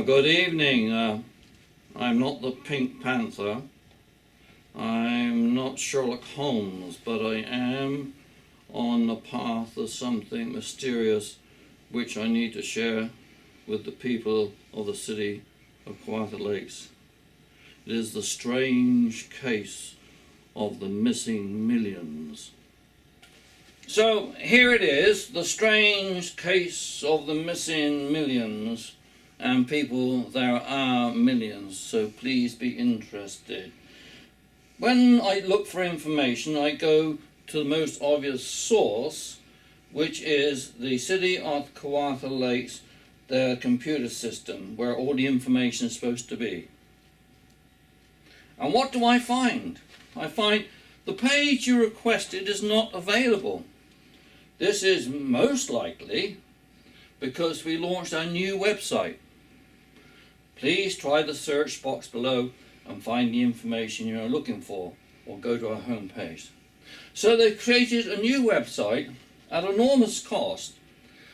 Good evening. I'm not the Pink Panther. I'm not Sherlock Holmes, but I am on the path of something mysterious which I need to share with the people of the city of Kawartha Lakes. It is the strange case of the missing millions. So here it is, the strange case of the missing millions. And people, there are millions, so please be interested. When I look for information, I go to the most obvious source, which is the City of Kawartha Lakes, their computer system, where all the information is supposed to be. And what do I find? I find the page you requested is not available. This is most likely because we launched our new website. Please try the search box below and find the information you're looking for, or go to our home page. So they've created a new website at enormous cost,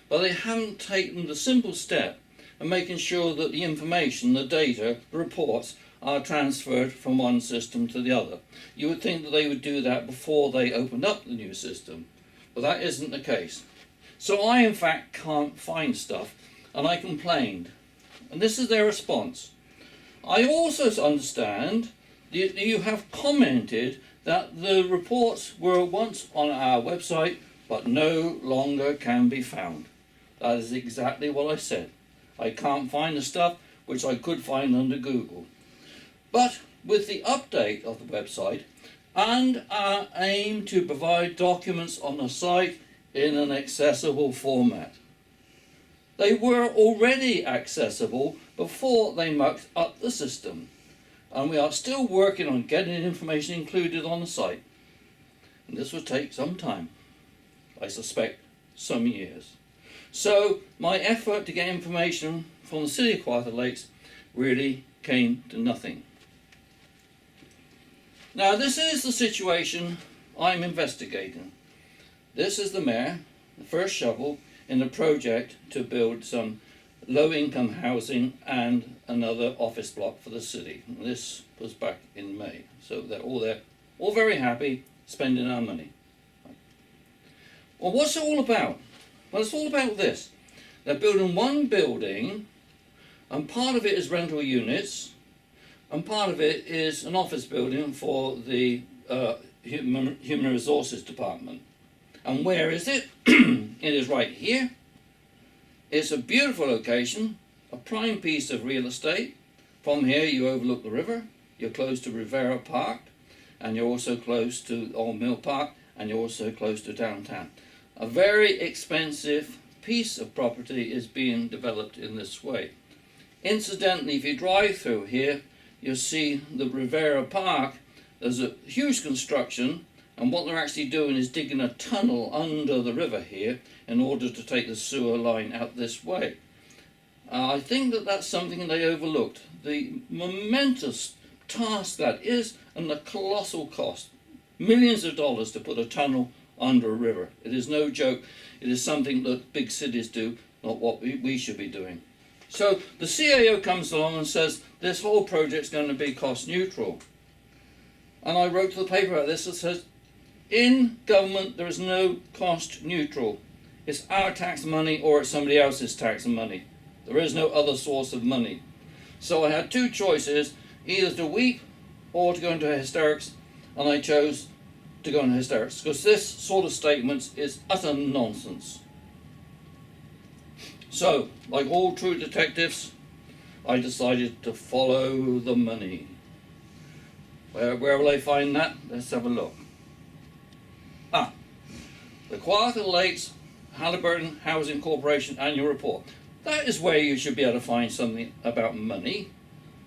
but they haven't taken the simple step of making sure that the information, the data, the reports are transferred from one system to the other. You would think that they would do that before they opened up the new system, but that isn't the case. So I in fact can't find stuff, and I complained. And this is their response. I also understand that you have commented that the reports were once on our website but no longer can be found. That is exactly what I said. I can't find the stuff which I could find under Google. But with the update of the website and our aim to provide documents on the site in an accessible format, they were already accessible before they mucked up the system, and we are still working on getting information included on the site. And this will take some time, I suspect some years. So my effort to get information from the City of Kawartha Lakes really came to nothing. Now this is the situation I'm investigating. This is the mayor, the first shovel in the project to build some low-income housing and another office block for the city. And this was back in May. So they're all very happy spending our money. Well, what's it all about? Well, it's all about this. They're building one building, and part of it is rental units, and part of it is an office building for the Human Resources Department. And where is it? It is right here. It's a beautiful location, a prime piece of real estate. From here you overlook the river, you're close to Rivera Park, and you're also close to Old Mill Park, and you're also close to downtown. A very expensive piece of property is being developed in this way. Incidentally, if you drive through here, you'll see the Rivera Park. There's a huge construction, and what they're actually doing is digging a tunnel under the river here in order to take the sewer line out this way. I think that that's something they overlooked. The momentous task that is, and the colossal cost. Millions of dollars to put a tunnel under a river. It is no joke. It is something that big cities do, not what we should be doing. So the CAO comes along and says this whole project's going to be cost neutral. And I wrote to the paper about this that says, in government there is no cost neutral. It's our tax money or it's somebody else's tax money. There is no other source of money. So I had two choices, either to weep or to go into hysterics, and I chose to go into hysterics because this sort of statement is utter nonsense. So, like all true detectives, I decided to follow the money. Where will I find that? Let's have a look. The Kawartha Lakes Halliburton Housing Corporation Annual Report. That is where you should be able to find something about money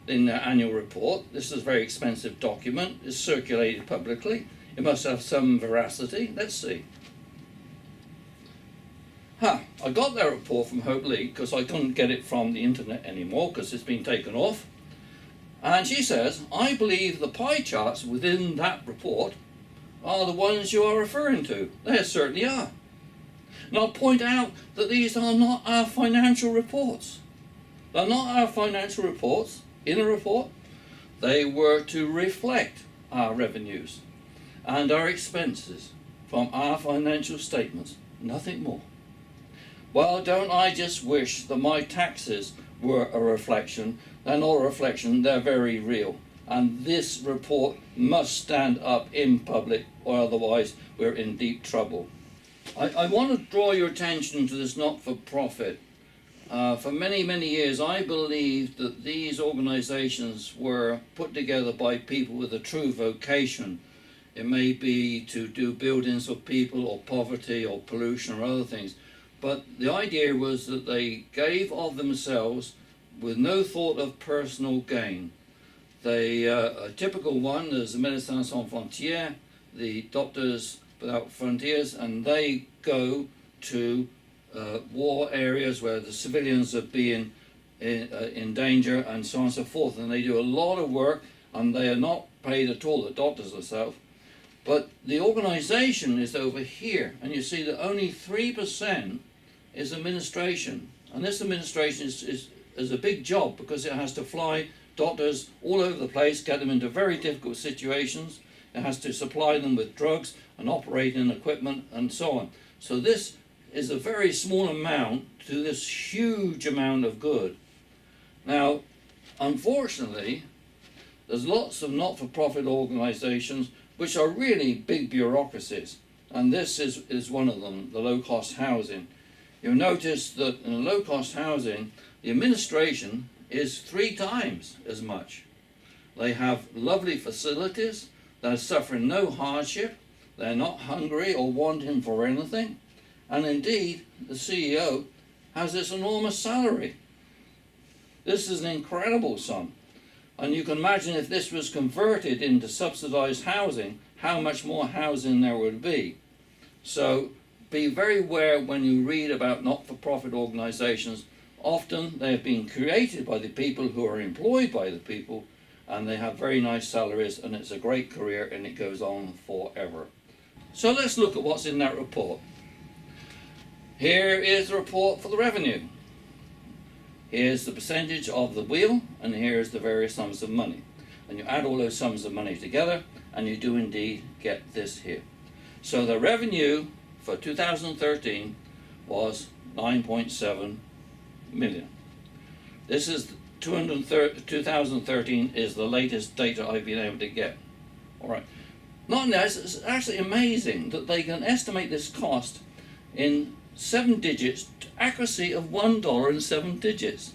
in their annual report. This is a very expensive document. It's circulated publicly. It must have some veracity. Let's see. I got that report from Hope Lee because I couldn't get it from the internet anymore because it's been taken off. And she says, I believe the pie charts within that report are the ones you are referring to. They certainly are. And I'll point out that these are not our financial reports. They're not our financial reports in a report. They were to reflect our revenues and our expenses from our financial statements, nothing more. Well, don't I just wish that my taxes were a reflection? They're not a reflection, they're very real. And this report must stand up in public, or otherwise we're in deep trouble. I want to draw your attention to this not-for-profit. For many, many years I believed that these organizations were put together by people with a true vocation. It may be to do buildings for people, or poverty, or pollution, or other things. But the idea was that they gave of themselves with no thought of personal gain. A typical one is the Médecins Sans Frontières, the Doctors Without Frontiers, and they go to war areas where the civilians are being in danger, and so on and so forth. And they do a lot of work, and they are not paid at all, the doctors themselves. But the organization is over here, and you see that only 3% is administration. And this administration is a big job, because it has to fly doctors all over the place, get them into very difficult situations. It has to supply them with drugs and operating equipment and so on. So this is a very small amount to this huge amount of good. Now, unfortunately, there's lots of not-for-profit organizations which are really big bureaucracies, and this is one of them, the low-cost housing. You'll notice that in low-cost housing, the administration is 3 times as much. They have lovely facilities, they're suffering no hardship, they're not hungry or wanting for anything, and indeed, the CEO has this enormous salary. This is an incredible sum. And you can imagine if this was converted into subsidized housing, how much more housing there would be. So be very aware when you read about not-for-profit organizations. Often they have been created by the people who are employed by the people, and they have very nice salaries, and it's a great career, and it goes on forever. So let's look at what's in that report. Here is the report for the revenue. Here's the percentage of the wheel, and here's the various sums of money. And you add all those sums of money together, and you do indeed get this here. So the revenue for 2013 was 9.7 million. This is 2013 is the latest data I've been able to get. All right. Not only that, it's actually amazing that they can estimate this cost in 7 digits, accuracy of $1 in 7 digits.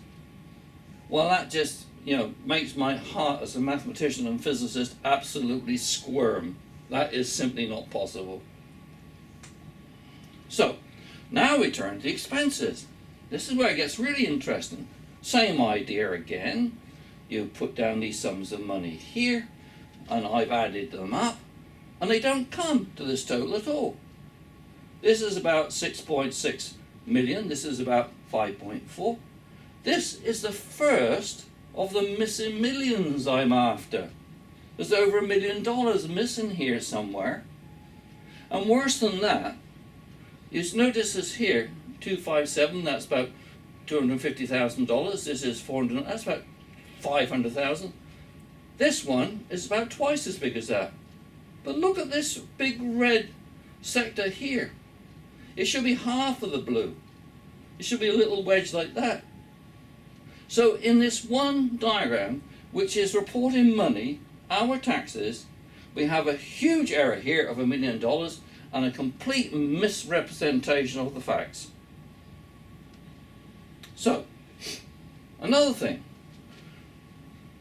Well, that just, makes my heart as a mathematician and physicist absolutely squirm. That is simply not possible. So, now we turn to the expenses. This is where it gets really interesting. Same idea again. You put down these sums of money here, and I've added them up, and they don't come to this total at all. This is about 6.6 million. This is about 5.4. This is the first of the missing millions I'm after. There's over $1 million missing here somewhere. And worse than that, you notice this here, 257, that's about $250,000. This is 400, that's about 500,000. This one is about twice as big as that. But look at this big red sector here. It should be half of the blue. It should be a little wedge like that. So in this one diagram, which is reporting money, our taxes, we have a huge error here of $1 million and a complete misrepresentation of the facts. So, another thing,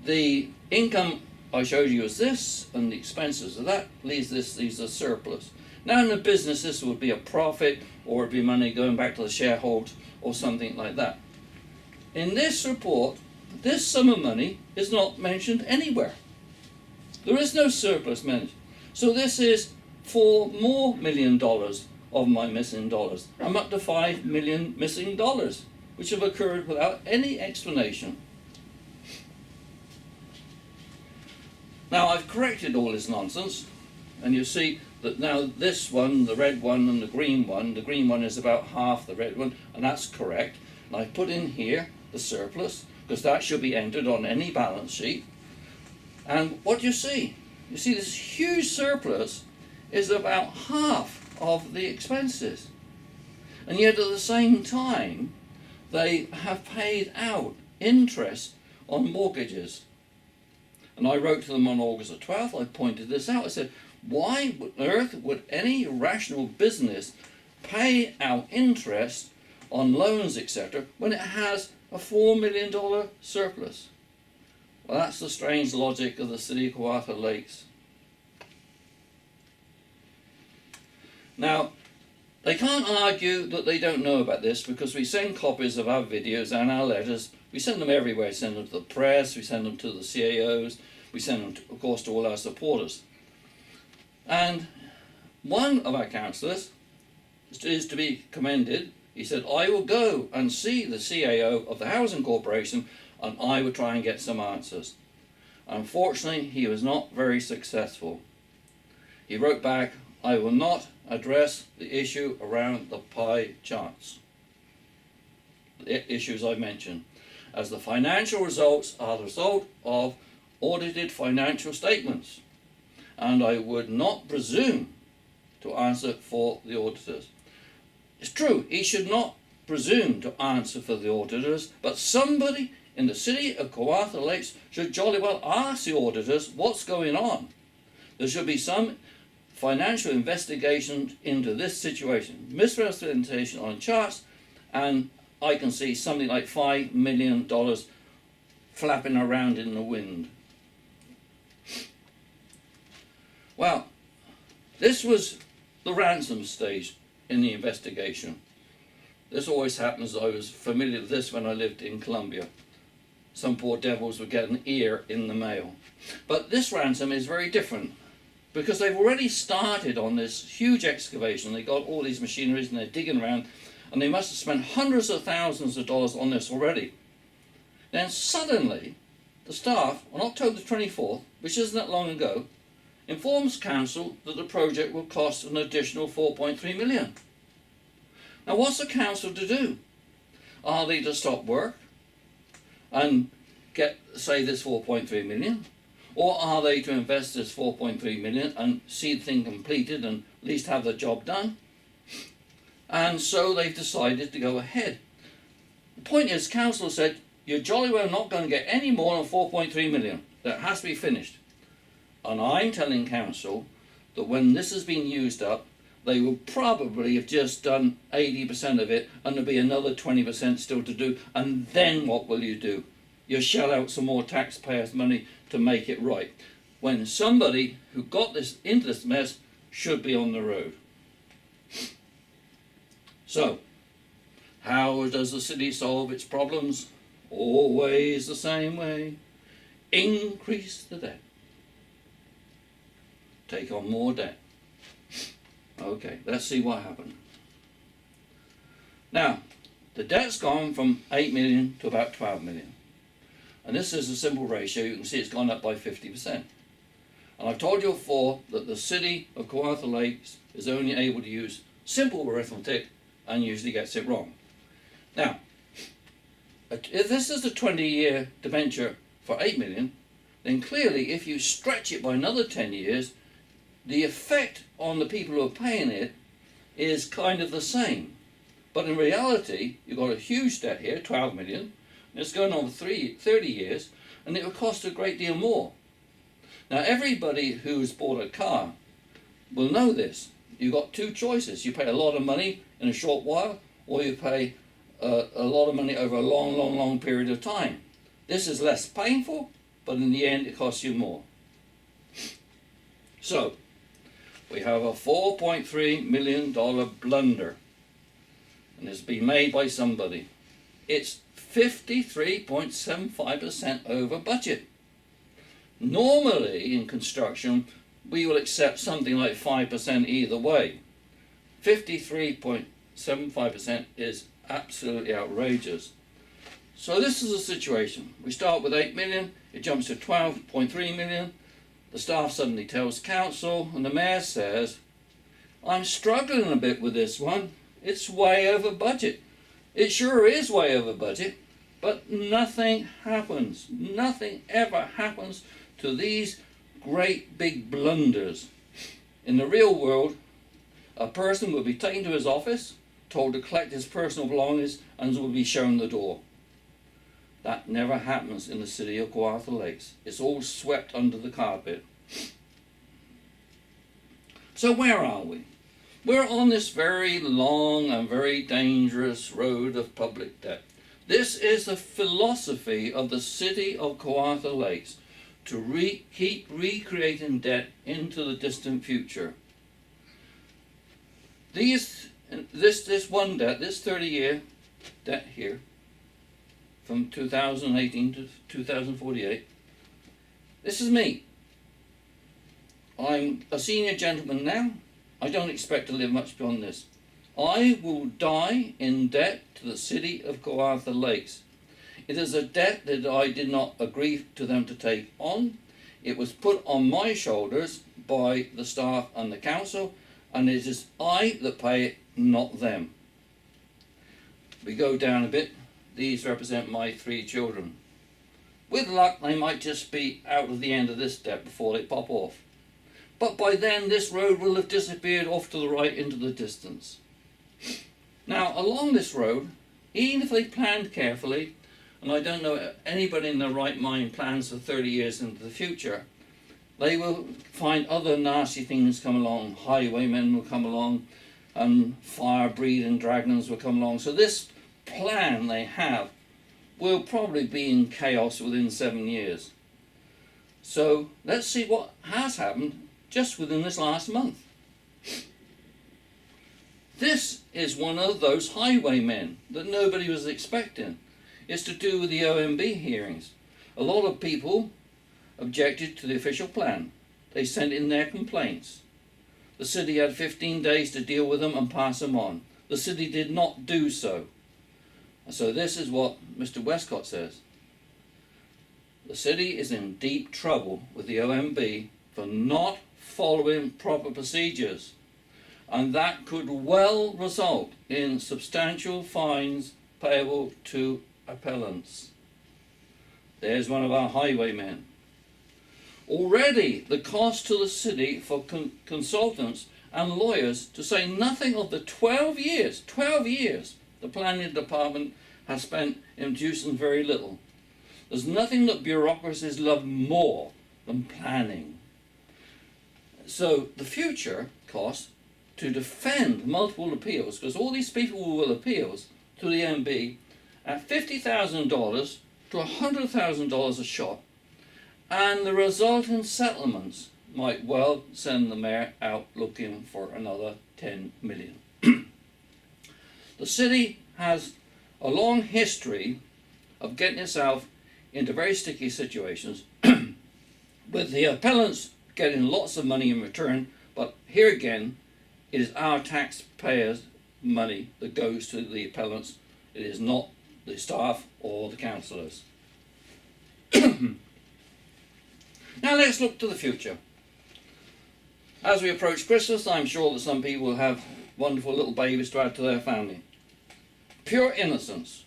the income I showed you is this, and the expenses of that leaves these are surplus. Now in the business, this would be a profit, or it'd be money going back to the shareholders, or something like that. In this report, this sum of money is not mentioned anywhere. There is no surplus mentioned. So this is $4 more million of my missing dollars. I'm up to $5 million missing dollars, which have occurred without any explanation. Now I've corrected all this nonsense, and you see that now this one, the red one and the green one is about half the red one, and that's correct. And I put in here the surplus, because that should be entered on any balance sheet. And what do you see? You see this huge surplus is about half of the expenses. And yet at the same time, they have paid out interest on mortgages. And I wrote to them on August the 12th, I pointed this out. I said, why on earth would any rational business pay out interest on loans, etc., when it has a $4 million surplus? Well, that's the strange logic of the city of Kawartha Lakes. Now, they can't argue that they don't know about this, because we send copies of our videos and our letters. We send them everywhere. We send them to the press, we send them to the CAOs, we send them, of course, to all our supporters. And one of our councillors is to be commended. He said, I will go and see the CAO of the Housing Corporation and I will try and get some answers. Unfortunately, he was not very successful. He wrote back, I will not address the issue around the pie charts, the issues I mentioned, as the financial results are the result of audited financial statements, and I would not presume to answer for the auditors. It's true, he should not presume to answer for the auditors, but somebody in the city of Kawartha Lakes should jolly well ask the auditors what's going on. There should be some financial investigation into this situation. Misrepresentation on charts, and I can see something like $5 million flapping around in the wind. Well, this was the ransom stage in the investigation. This always happens. I was familiar with this when I lived in Colombia. Some poor devils would get an ear in the mail. But this ransom is very different, because they've already started on this huge excavation. They got all these machineries and they're digging around, and they must have spent hundreds of thousands of dollars on this already. Then suddenly, the staff, on October 24th, which isn't that long ago, informs council that the project will cost an additional $4.3 million. Now what's the council to do? Are they to stop work and get, say, this $4.3 million? Or are they to invest this $4.3 million and see the thing completed and at least have the job done? And so they've decided to go ahead. The point is, council said, you're jolly well not going to get any more than $4.3 million. That has to be finished. And I'm telling council that when this has been used up, they will probably have just done 80% of it, and there'll be another 20% still to do. And then what will you do? You shell out some more taxpayers' money to make it right, when somebody who got this into this mess should be on the road. So, how does the city solve its problems? Always the same way. Increase the debt. Take on more debt. Okay, let's see what happened. Now, the debt's gone from 8 million to about 12 million. And this is a simple ratio. You can see it's gone up by 50%. And I've told you before that the city of Kawartha Lakes is only able to use simple arithmetic and usually gets it wrong. Now, if this is a 20-year debenture for 8 million, then clearly if you stretch it by another 10 years, the effect on the people who are paying it is kind of the same. But in reality, you've got a huge debt here, 12 million, and it's going on for 30 years, and it will cost a great deal more. Now, everybody who's bought a car will know this. You've got two choices. You pay a lot of money in a short while, or you pay a lot of money over a long, long, long period of time. This is less painful, but in the end, it costs you more. So, we have a $4.3 million blunder, and it's been made by somebody. It's 53.75% over budget. Normally in construction we will accept something like 5% either way. 53.75% is absolutely outrageous. So this is the situation. We start with 8 million, it jumps to 12.3 million. The staff suddenly tells council, and the mayor says, I'm struggling a bit with this one. It's way over budget. It sure is way over budget. But nothing happens. Nothing ever happens to these great big blunders. In the real world, a person will be taken to his office, told to collect his personal belongings, and will be shown the door. That never happens in the city of Kawartha Lakes. It's all swept under the carpet. So where are we? We're on this very long and very dangerous road of public debt. This is the philosophy of the city of Kawartha Lakes, to keep recreating debt into the distant future. This one debt, this 30-year debt here, from 2018 to 2048, this is me. I'm a senior gentleman now. I don't expect to live much beyond this. I will die in debt to the city of Kawartha Lakes. It is a debt that I did not agree to them to take on. It was put on my shoulders by the staff and the council, and it is I that pay it, not them. We go down a bit. These represent my 3 children. With luck, they might just be out of the end of this debt before they pop off. But by then, this road will have disappeared off to the right into the distance. Now, along this road, even if they planned carefully, and I don't know anybody in their right mind plans for 30 years into the future, they will find other nasty things come along. Highwaymen will come along, and fire-breathing dragons will come along. So this plan they have will probably be in chaos within 7 years. So let's see what has happened just within this last month. This is one of those highwaymen that nobody was expecting. It's to do with the OMB hearings. A lot of people objected to the official plan. They sent in their complaints. The city had 15 days to deal with them and pass them on. The city did not do so. So this is what Mr. Westcott says. The city is in deep trouble with the OMB for not following proper procedures, and that could well result in substantial fines payable to appellants. There's one of our highwaymen. Already the cost to the city for consultants and lawyers, to say nothing of the 12 years the planning department has spent in producing very little. There's nothing that bureaucracies love more than planning. So the future cost to defend multiple appeals, because all these people will appeals to the MB at $50,000 to $100,000 a shot, and the resulting settlements might well send the mayor out looking for another 10 million. The city has a long history of getting itself into very sticky situations with the appellants getting lots of money in return, but here again it is our taxpayers' money that goes to the appellants. It is not the staff or the councillors. Now let's look to the future. As we approach Christmas, I'm sure that some people will have wonderful little babies to add to their family. Pure innocence,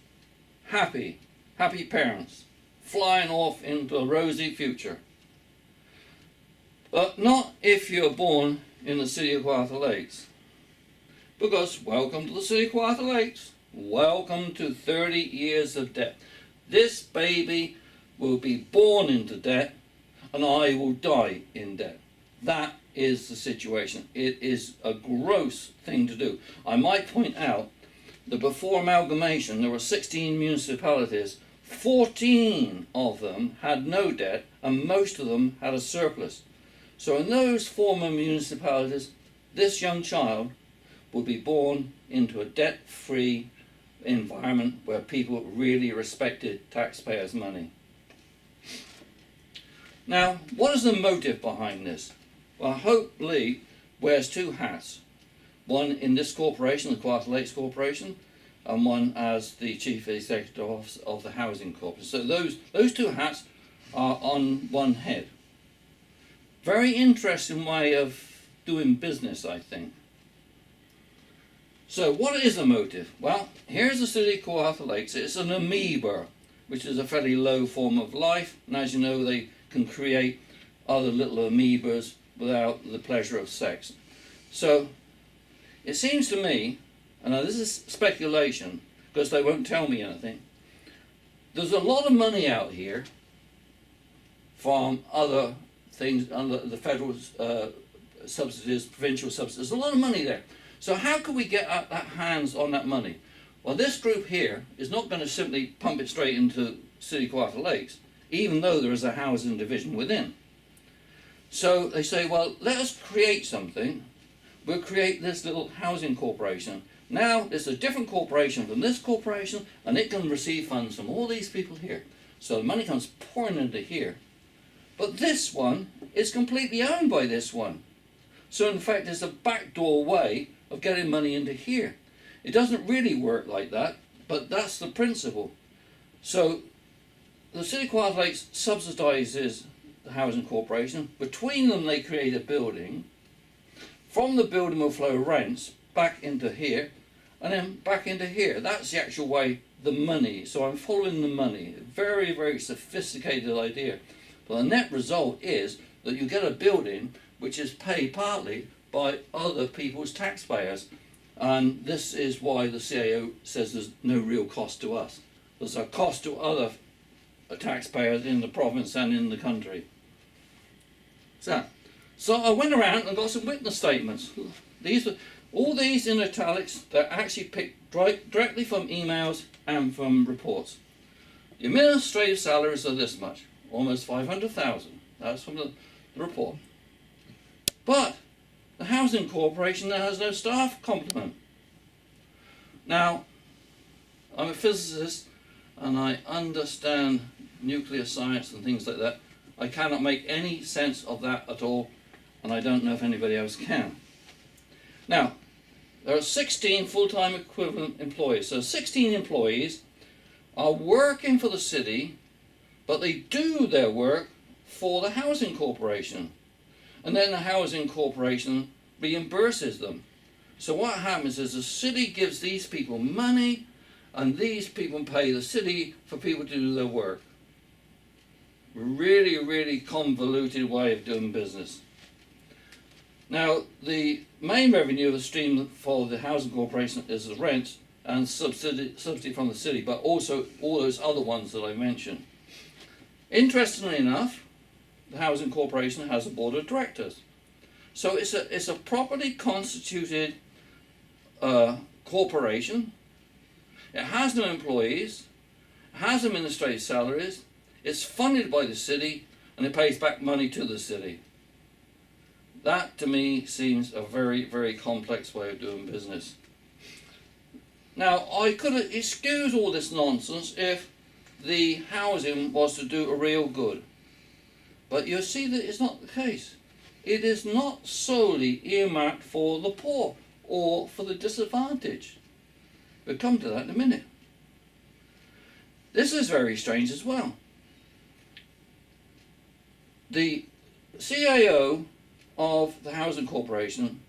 happy parents, flying off into a rosy future. But not if you're born in the city of Kawartha Lakes. Because welcome to the city of Kawartha Lakes. Welcome to 30 years of debt. This baby will be born into debt, and I will die in debt. That is the situation. It is a gross thing to do. I might point out that before amalgamation there were 16 municipalities. 14 of them had no debt, and most of them had a surplus. So in those former municipalities, this young child will be born into a debt-free environment where people really respected taxpayers' money. Now, what is the motive behind this? Well, Hope Lee wears 2 hats. One in this corporation, the Kawartha Lakes Corporation, and one as the Chief Executive Officer of the Housing Corporation. So those 2 hats are on one head. Very interesting way of doing business, I think. So what is the motive? Well, here's the city of Kawartha Lakes. It's an amoeba which is a fairly low form of life, and as you know, they can create other little amoebas without the pleasure of sex. So it seems to me, and now this is speculation because they won't tell me anything, there's a lot of money out here from other things, under the federal subsidies, provincial subsidies. There's a lot of money there. So how can we get our hands on that money? Well, this group here is not going to simply pump it straight into City Kawartha Lakes, even though there is a housing division within. So they say, well, let us create something. We'll create this little housing corporation. Now it's a different corporation from this corporation, and it can receive funds from all these people here. So the money comes pouring into here. But this one is completely owned by this one. So in fact, it's a backdoor way of getting money into here. It doesn't really work like that, but that's the principle. So the City of Kawartha Lakes subsidises the housing corporation. Between them they create a building. From the building will flow rents back into here and then back into here. That's the actual way, the money. So I'm following the money. Very, very sophisticated idea. But the net result is that you get a building which is paid partly by other people's taxpayers. And this is why the CAO says there's no real cost to us. There's a cost to other taxpayers in the province and in the country. So I went around and got some witness statements. All these in italics, they're actually picked directly from emails and from reports. The administrative salaries are this much, almost 500,000. That's from the report. But the housing corporation now has no staff complement. Now, I'm a physicist and I understand nuclear science and things like that. I cannot make any sense of that at all, and I don't know if anybody else can. Now, there are 16 full-time equivalent employees. So 16 employees are working for the city, but they do their work for the housing corporation. And then the housing corporation reimburses them. So what happens is the city gives these people money, and these people pay the city for people to do their work. Really, really convoluted way of doing business. Now, the main revenue of the stream for the housing corporation is the rent and subsidy from the city, but also all those other ones that I mentioned. Interestingly enough, the housing corporation has a board of directors. So it's a properly constituted corporation. It has no employees, has administrative salaries, it's funded by the city, and it pays back money to the city. That to me seems a very, very complex way of doing business. Now, I could excuse all this nonsense if the housing was to do a real good. But you see that it's not the case. It is not solely earmarked for the poor or for the disadvantaged. We'll come to that in a minute. This is very strange as well. The CAO of the Housing Corporation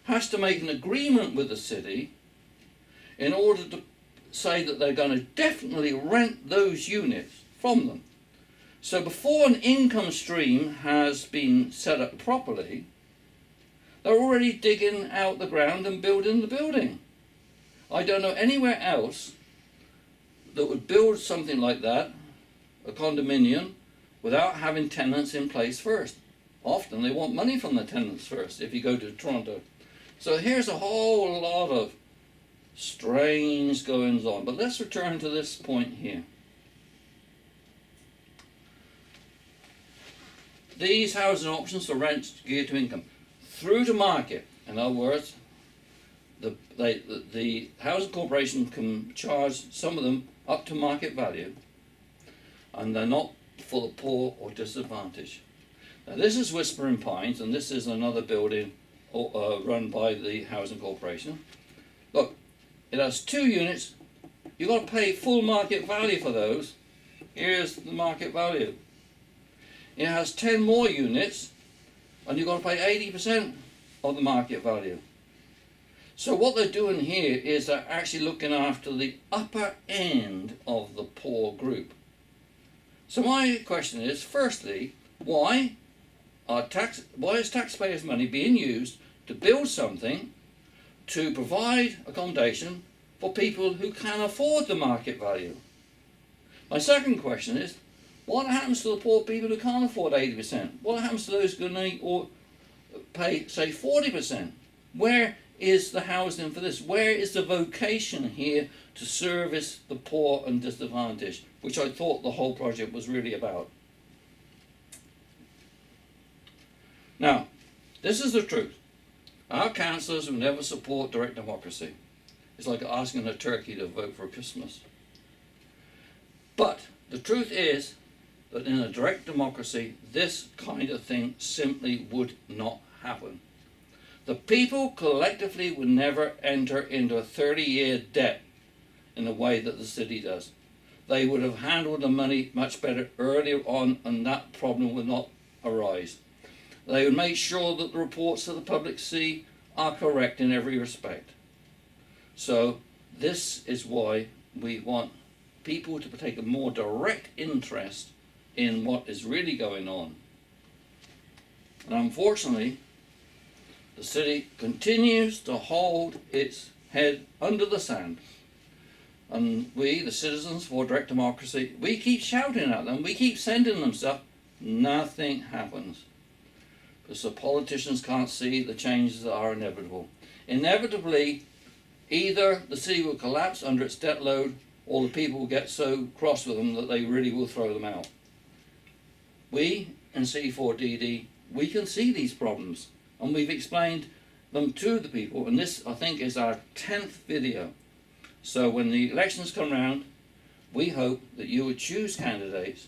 has to make an agreement with the city in order to say that they're going to definitely rent those units from them. So before an income stream has been set up properly, they're already digging out the ground and building the building. I don't know anywhere else that would build something like that, a condominium, without having tenants in place first. Often they want money from the tenants first if you go to Toronto. So here's a whole lot of strange goings on. But let's return to this point here. These housing options for rent geared to income. Through to market. In other words, the housing corporation can charge some of them up to market value, and they're not for the poor or disadvantaged. Now this is Whispering Pines, and this is another building run by the housing corporation. Look, it has 2 units. You've got to pay full market value for those. Here's the market value. It has 10 more units, and you've got to pay 80% of the market value. So what they're doing here is they're actually looking after the upper end of the poor group. So my question is, firstly, why is taxpayers' money being used to build something to provide accommodation for people who can afford the market value? My second question is, what happens to the poor people who can't afford 80%? What happens to those who can only pay, say, 40%? Where is the housing for this? Where is the vocation here to service the poor and disadvantaged, which I thought the whole project was really about? Now, this is the truth. Our councillors will never support direct democracy. It's like asking a turkey to vote for Christmas. But the truth is that in a direct democracy, this kind of thing simply would not happen. The people collectively would never enter into a 30-year debt in the way that the city does. They would have handled the money much better earlier on, and that problem would not arise. They would make sure that the reports that the public see are correct in every respect. So this is why we want people to take a more direct interest in what is really going on. And unfortunately, the city continues to hold its head under the sand. And we, the citizens for direct democracy, we keep shouting at them, we keep sending them stuff, nothing happens. Because the politicians can't see the changes that are inevitable. Inevitably, either the city will collapse under its debt load, or the people will get so cross with them that they really will throw them out. We in C4DD, we can see these problems, and we've explained them to the people, and this, I think, is our 10th video. So when the elections come round, we hope that you would choose candidates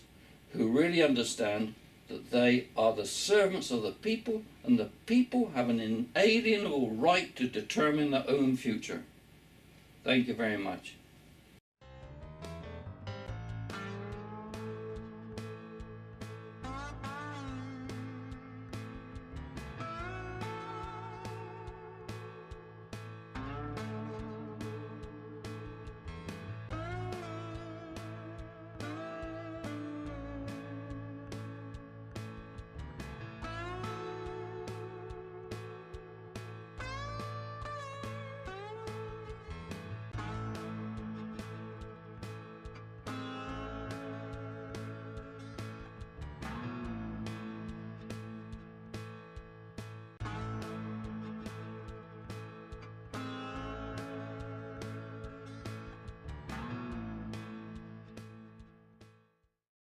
who really understand that they are the servants of the people, and the people have an inalienable right to determine their own future. Thank you very much.